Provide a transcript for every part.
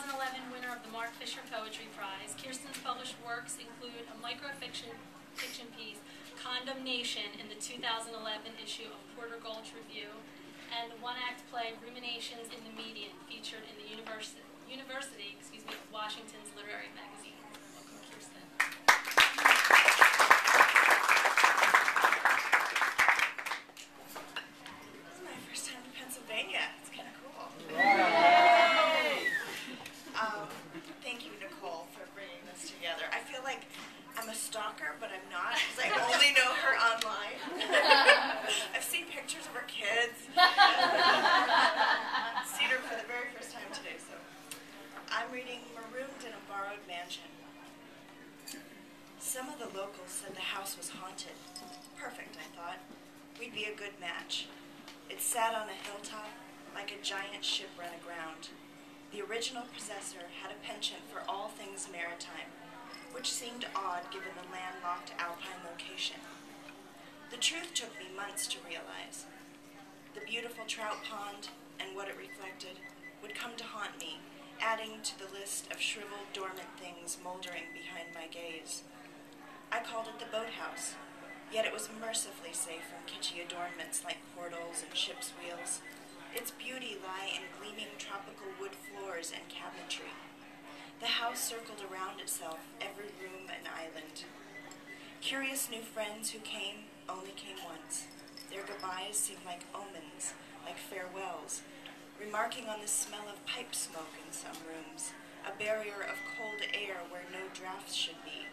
2011 winner of the Mark Fisher Poetry Prize. Kiersten's published works include a microfiction piece, Condemnation, in the 2011 issue of Porter Gulch Review, and the one-act play Ruminations in the Median, featured in the University of Washington's literary magazine. Welcome, Kiersten. This is my first time in Pennsylvania. It's kind of cool. Thank you, Nicole, for bringing this together. I feel like I'm a stalker, but I'm not, because I only know her online. I've seen pictures of her kids. Seen her for the very first time today, so. I'm reading Marooned in a Borrowed Mansion. Some of the locals said the house was haunted. Perfect, I thought. We'd be a good match. It sat on a hilltop like a giant ship run aground. The original possessor had a penchant for all things maritime, which seemed odd given the landlocked alpine location. The truth took me months to realize. The beautiful trout pond and what it reflected would come to haunt me, adding to the list of shriveled, dormant things moldering behind my gaze. I called it the boathouse, yet it was mercifully safe from kitschy adornments like portals and ship's wheels. Its beauty lay in gleaming tropical wood floors and cabinetry. The house circled around itself, every room an island. Curious new friends who came only came once. Their goodbyes seemed like omens, like farewells, remarking on the smell of pipe smoke in some rooms, a barrier of cold air where no drafts should be.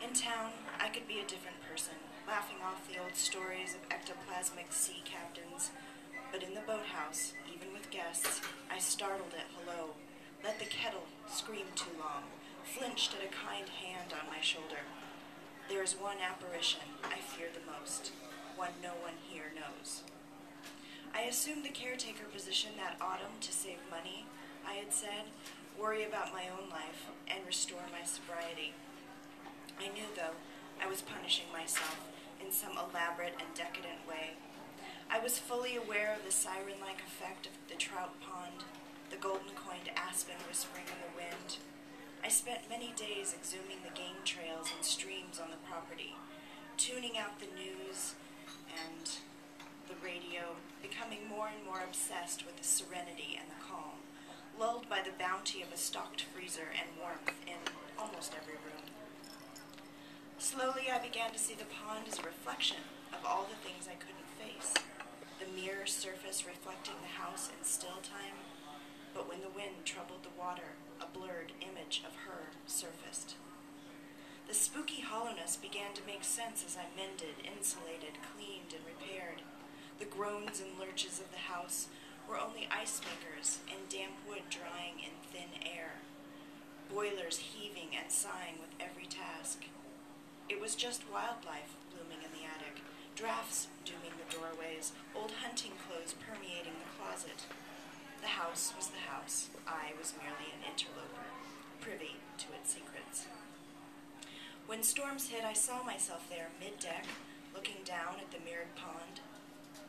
In town, I could be a different person, laughing off the old stories of ectoplasmic sea captains, but in the boathouse, even with guests, I startled at hello, let the kettle scream too long, flinched at a kind hand on my shoulder. There is one apparition I fear the most, one no one here knows. I assumed the caretaker position that autumn to save money, I had said, worry about my own life, and restore my sobriety. I knew, though, I was punishing myself in some elaborate and decadent way. I was fully aware of the siren-like effect of the trout pond, the golden-coined aspen whispering in the wind. I spent many days exhuming the game trails and streams on the property, tuning out the news and the radio, becoming more and more obsessed with the serenity and the calm, lulled by the bounty of a stocked freezer and warmth in almost every room. Slowly I began to see the pond as a reflection of all the things I couldn't face, the mirror surface reflecting the house in still time, but when the wind troubled the water, a blurred image of her surfaced. The spooky hollowness began to make sense as I mended, insulated, cleaned, and repaired. The groans and lurches of the house were only ice makers and damp wood drying in thin air, boilers heaving and sighing with every task. It was just wildlife blooming in the attic, drafts dooming the doorways, old hunting clothes permeating the closet. The house was the house. I was merely an interloper, privy to its secrets. When storms hit, I saw myself there, mid-deck, looking down at the mirrored pond.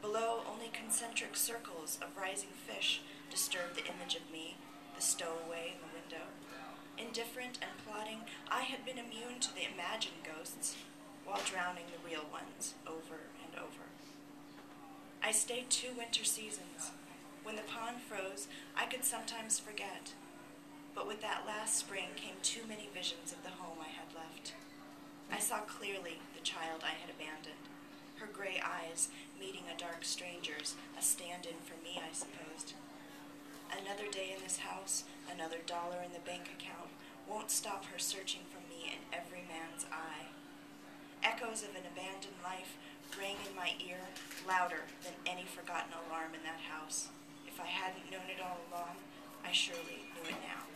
Below, only concentric circles of rising fish disturbed the image of me, the stowaway in the window. Indifferent and plodding, I had been immune to the imagined ghosts, while drowning the real ones over and over. I stayed 2 winter seasons. When the pond froze, I could sometimes forget. But with that last spring came too many visions of the home I had left. I saw clearly the child I had abandoned, her gray eyes meeting a dark stranger's, a stand-in for me, I supposed. Another day in this house, another dollar in the bank account, won't stop her searching for me in every man's eye. Echoes of an abandoned life rang in my ear, louder than any forgotten alarm in that house. If I hadn't known it all along, I surely knew it now.